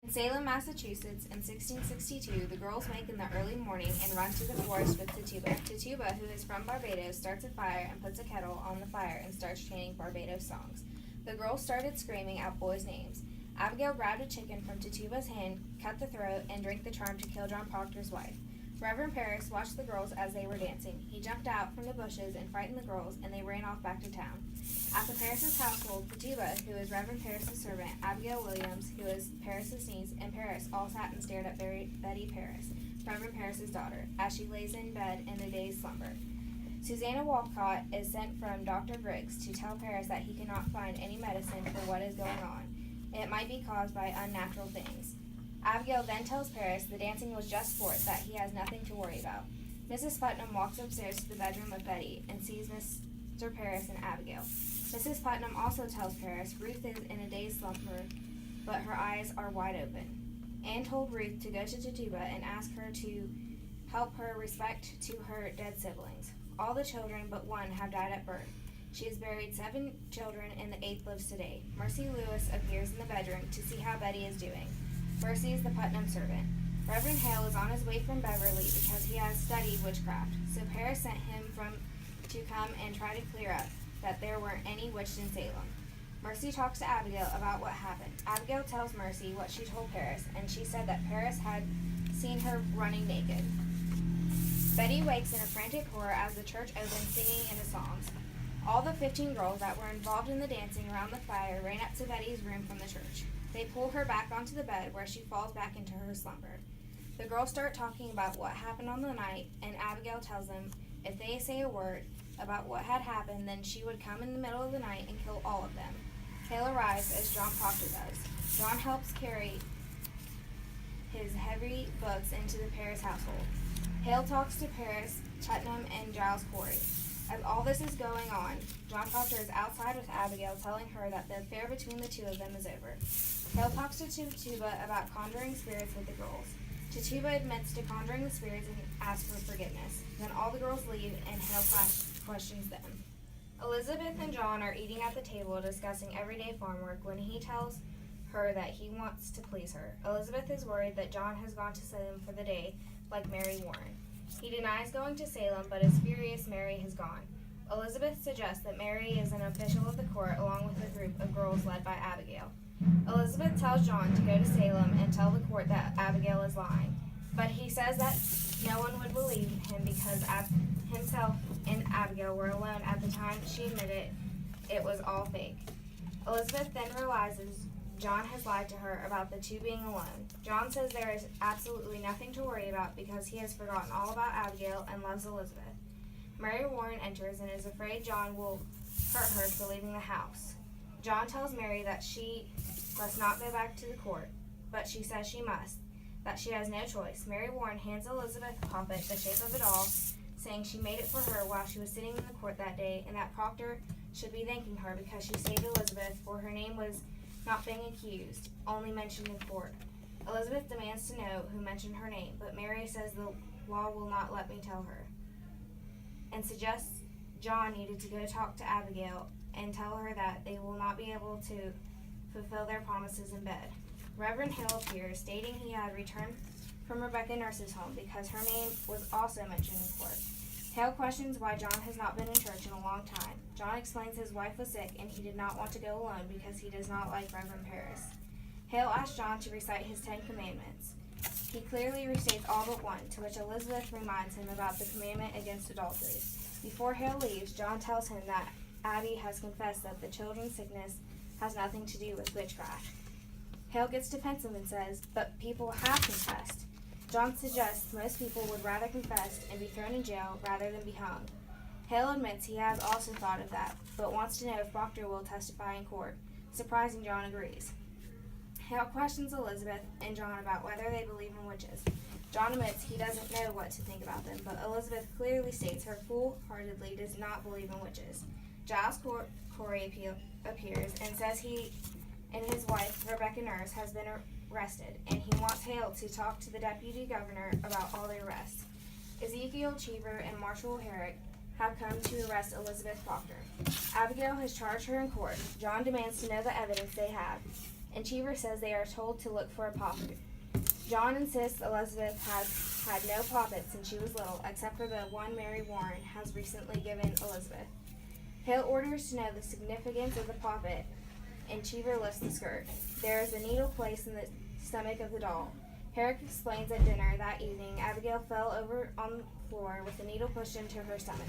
In Salem, Massachusetts, in 1662, the girls wake in the early morning and run to the forest with Tituba. Tituba, who is from Barbados, starts a fire and puts a kettle on the fire and starts chanting Barbados songs. The girls started screaming out boys' names. Abigail grabbed a chicken from Tituba's hand, cut the throat, and drank the charm to kill John Proctor's wife. Reverend Parris watched the girls as they were dancing. He jumped out from the bushes and frightened the girls, and they ran off back to town. At the Parris' household, Tituba, who is Reverend Parris' servant, Abigail Williams, who is Parris' niece, and Parris all sat and stared at Betty Parris, Reverend Parris' daughter, as she lays in bed in a dazed slumber. Susanna Walcott is sent from Dr. Griggs to tell Parris that he cannot find any medicine for what is going on. It might be caused by unnatural things. Abigail then tells Parris the dancing was just sport, that he has nothing to worry about. Mrs. Putnam walks upstairs to the bedroom of Betty and sees Mr. Parris and Abigail. Mrs. Putnam also tells Parris Ruth is in a dazed slumber, but her eyes are wide open. Anne told Ruth to go to Tituba and ask her to help her respect to her dead siblings. All the children but one have died at birth. She has buried 7 children and the 8th lives today. Mercy Lewis appears in the bedroom to see how Betty is doing. Mercy is the Putnam servant. Reverend Hale is on his way from Beverly because he has studied witchcraft, so Parris sent him to come and try to clear up that there weren't any witches in Salem. Mercy talks to Abigail about what happened. Abigail tells Mercy what she told Parris, and she said that Parris had seen her running naked. Betty wakes in a frantic horror as the church opens, singing into songs. All the 15 girls that were involved in the dancing around the fire ran up to Betty's room from the church. They pull her back onto the bed, where she falls back into her slumber. The girls start talking about what happened on the night, and Abigail tells them if they say a word about what had happened, then she would come in the middle of the night and kill all of them. Hale arrives as John Proctor does. John helps carry his heavy books into the Parris household. Hale talks to Parris, Putnam, and Giles Corey. As all this is going on, John Proctor is outside with Abigail, telling her that the affair between the two of them is over. Hale talks to Tituba about conjuring spirits with the girls. Tituba admits to conjuring the spirits and asks for forgiveness. Then all the girls leave, and Hale questions them. Elizabeth and John are eating at the table discussing everyday farm work when he tells her that he wants to please her. Elizabeth is worried that John has gone to Salem for the day, like Mary Warren. He denies going to Salem, but is furious Mary has gone. Elizabeth suggests that Mary is an official of the court along with a group of girls led by Abigail. Elizabeth tells John to go to Salem and tell the court that Abigail is lying, but he says that no one would believe him because himself and Abigail were alone at the time she admitted it was all fake. Elizabeth then realizes John has lied to her about the two being alone. John says there is absolutely nothing to worry about because he has forgotten all about Abigail and loves Elizabeth. Mary Warren enters and is afraid John will hurt her for leaving the house. John tells Mary that she must not go back to the court, but she says she must, that she has no choice. Mary Warren hands Elizabeth a puppet the shape of a doll, saying she made it for her while she was sitting in the court that day, and that Proctor should be thanking her because she saved Elizabeth, for her name was not being accused, only mentioned in court. Elizabeth demands to know who mentioned her name, but Mary says the law will not let me tell her, and suggests John needed to go talk to Abigail and tell her that they will not be able to fulfill their promises in bed. Reverend Hale appears, stating he had returned from Rebecca Nurse's home because her name was also mentioned in court. Hale questions why John has not been in church in a long time. John explains his wife was sick and he did not want to go alone because he does not like Reverend Parris. Hale asks John to recite his 10 commandments. He clearly restates all but one, to which Elizabeth reminds him about the commandment against adultery. Before Hale leaves, John tells him that Abby has confessed that the children's sickness has nothing to do with witchcraft. Hale gets defensive and says, but people have confessed. John suggests most people would rather confess and be thrown in jail rather than be hung. Hale admits he has also thought of that, but wants to know if Proctor will testify in court. Surprising John agrees. Hale questions Elizabeth and John about whether they believe in witches. John admits he doesn't know what to think about them, but Elizabeth clearly states her full-heartedly does not believe in witches. Giles Corey appears and says he and his wife, Rebecca Nurse, has been arrested, and he wants Hale to talk to the deputy governor about all the arrests. Ezekiel Cheever and Marshall Herrick have come to arrest Elizabeth Proctor. Abigail has charged her in court. John demands to know the evidence they have. and Cheever says they are told to look for a poppet. John insists Elizabeth has had no poppet since she was little, except for the one Mary Warren has recently given Elizabeth. Hale orders to know the significance of the poppet, and Cheever lifts the skirt. There is a needle placed in the stomach of the doll. Herrick explains at dinner that evening Abigail fell over on the floor with the needle pushed into her stomach.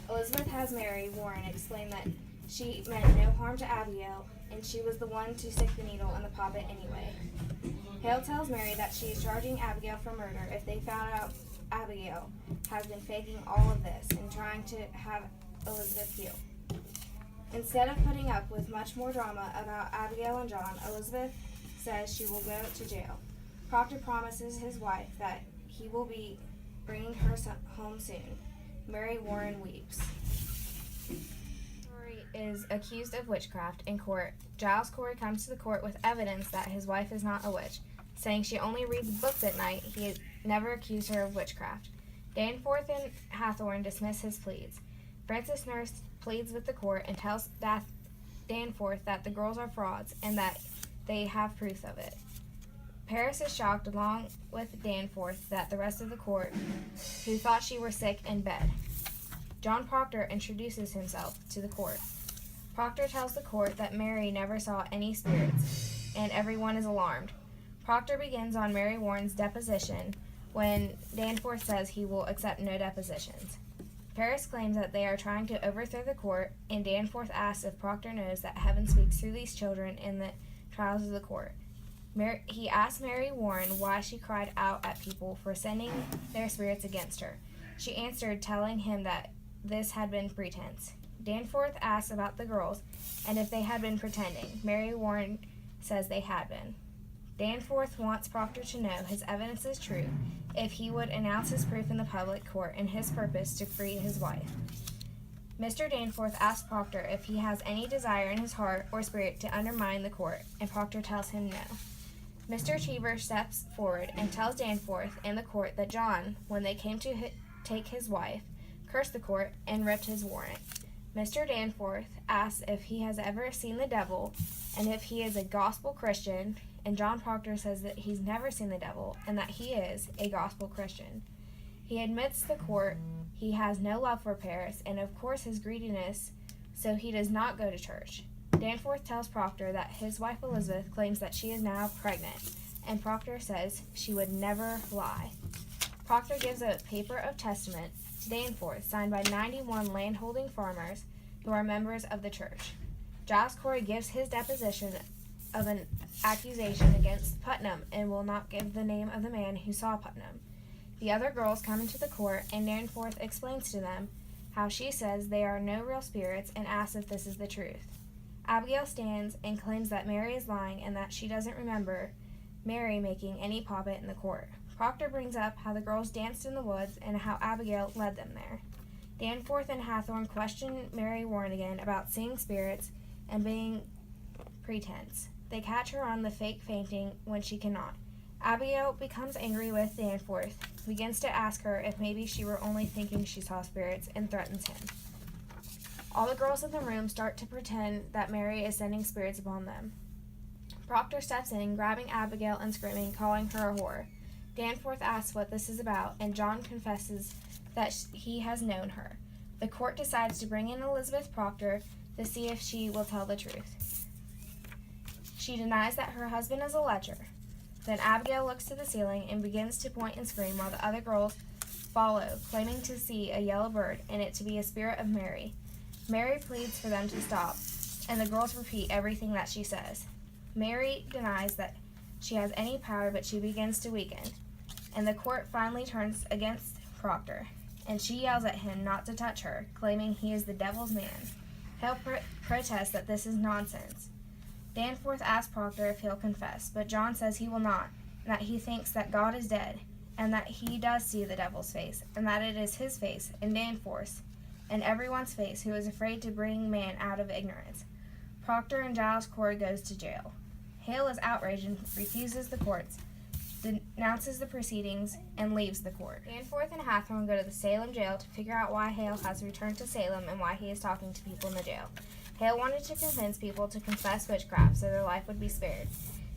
Elizabeth has Mary Warren explain that she meant no harm to Abigail, and she was the one to stick the needle in the poppet anyway. Hale tells Mary that she is charging Abigail for murder if they found out Abigail has been faking all of this and trying to have Elizabeth heal. Instead of putting up with much more drama about Abigail and John, Elizabeth says she will go to jail. Proctor promises his wife that he will be bringing her home soon. Mary Warren weeps. Corey is accused of witchcraft in court. Giles Corey comes to the court with evidence that his wife is not a witch, saying she only reads books at night. He had never accused her of witchcraft. Danforth and Hathorne dismiss his pleas. Francis Nurse pleads with the court and tells Danforth that the girls are frauds and that they have proof of it. Paris is shocked, along with Danforth, that the rest of the court, who thought she were sick in bed. John Proctor introduces himself to the court. Proctor tells the court that Mary never saw any spirits, and everyone is alarmed. Proctor begins on Mary Warren's deposition when Danforth says he will accept no depositions. Paris claims that they are trying to overthrow the court, and Danforth asks if Proctor knows that heaven speaks through these children in the trials of the court. He asked Mary Warren why she cried out at people for sending their spirits against her. She answered, telling him that this had been pretense. Danforth asks about the girls and if they had been pretending. Mary Warren says they had been. Danforth wants Proctor to know his evidence is true if he would announce his proof in the public court and his purpose to free his wife. Mr. Danforth asks Proctor if he has any desire in his heart or spirit to undermine the court, and Proctor tells him no. Mr. Cheever steps forward and tells Danforth and the court that John, when they came to take his wife, cursed the court and ripped his warrant. Mr. Danforth asks if he has ever seen the devil and if he is a gospel Christian, and John Proctor says that he's never seen the devil and that he is a gospel Christian. He admits to the court he has no love for Paris and of course his greediness, so he does not go to church. Danforth tells Proctor that his wife Elizabeth claims that she is now pregnant, and Proctor says she would never lie. Proctor gives a paper of testament to Danforth signed by 91 landholding farmers who are members of the church. Giles Corey gives his deposition of an accusation against Putnam and will not give the name of the man who saw Putnam. The other girls come into the court, and Danforth explains to them how she says they are no real spirits and asks if this is the truth. Abigail stands and claims that Mary is lying and that she doesn't remember Mary making any poppet in the court. Proctor brings up how the girls danced in the woods and how Abigail led them there. Danforth and Hathorne question Mary Warren again about seeing spirits and being pretense. They catch her on the fake fainting when she cannot. Abigail becomes angry with Danforth, begins to ask her if maybe she were only thinking she saw spirits, and threatens him. All the girls in the room start to pretend that Mary is sending spirits upon them. Proctor steps in, grabbing Abigail and screaming, calling her a whore. Danforth asks what this is about, and John confesses that he has known her. The court decides to bring in Elizabeth Proctor to see if she will tell the truth. She denies that her husband is a lecher. Then Abigail looks to the ceiling and begins to point and scream while the other girls follow, claiming to see a yellow bird and it to be a spirit of Mary. Mary pleads for them to stop, and the girls repeat everything that she says. Mary denies that she has any power, but she begins to weaken, and the court finally turns against Proctor, and she yells at him not to touch her, claiming he is the devil's man. Hale protests that this is nonsense. Danforth asks Proctor if he'll confess, but John says he will not, and that he thinks that God is dead, and that he does see the devil's face, and that it is his face, and Danforth's, and everyone's face who is afraid to bring man out of ignorance. Proctor and Giles Corey goes to jail. Hale is outraged and refuses the courts, denounces the proceedings, and leaves the court. Danforth and Hathorne go to the Salem jail to figure out why Hale has returned to Salem and why he is talking to people in the jail. Hale wanted to convince people to confess witchcraft so their life would be spared.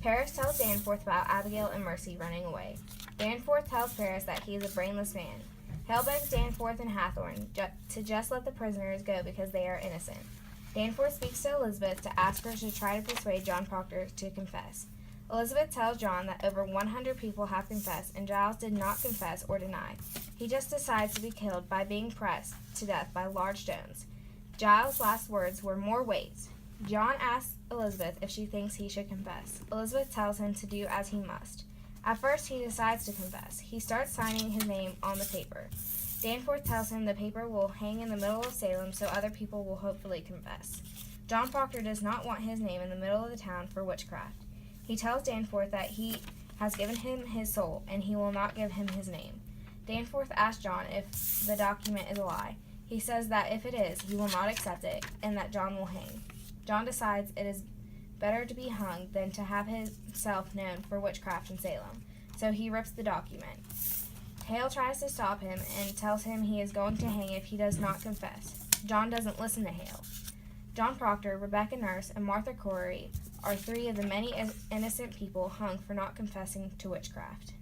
Paris tells Danforth about Abigail and Mercy running away. Danforth tells Paris that he is a brainless man. Hale begs Danforth and Hathorne to just let the prisoners go because they are innocent. Danforth speaks to Elizabeth to ask her to try to persuade John Proctor to confess. Elizabeth tells John that over 100 people have confessed and Giles did not confess or deny. He just decides to be killed by being pressed to death by large stones. Giles' last words were "more weights." John asks Elizabeth if she thinks he should confess. Elizabeth tells him to do as he must. At first, he decides to confess. He starts signing his name on the paper. Danforth tells him the paper will hang in the middle of Salem so other people will hopefully confess. John Proctor does not want his name in the middle of the town for witchcraft. He tells Danforth that he has given him his soul and he will not give him his name. Danforth asks John if the document is a lie. He says that if it is, he will not accept it and that John will hang. John decides it is better to be hung than to have himself known for witchcraft in Salem, so he rips the document. Hale tries to stop him and tells him he is going to hang if he does not confess. John doesn't listen to Hale. John Proctor, Rebecca Nurse, and Martha Corey are three of the many innocent people hung for not confessing to witchcraft.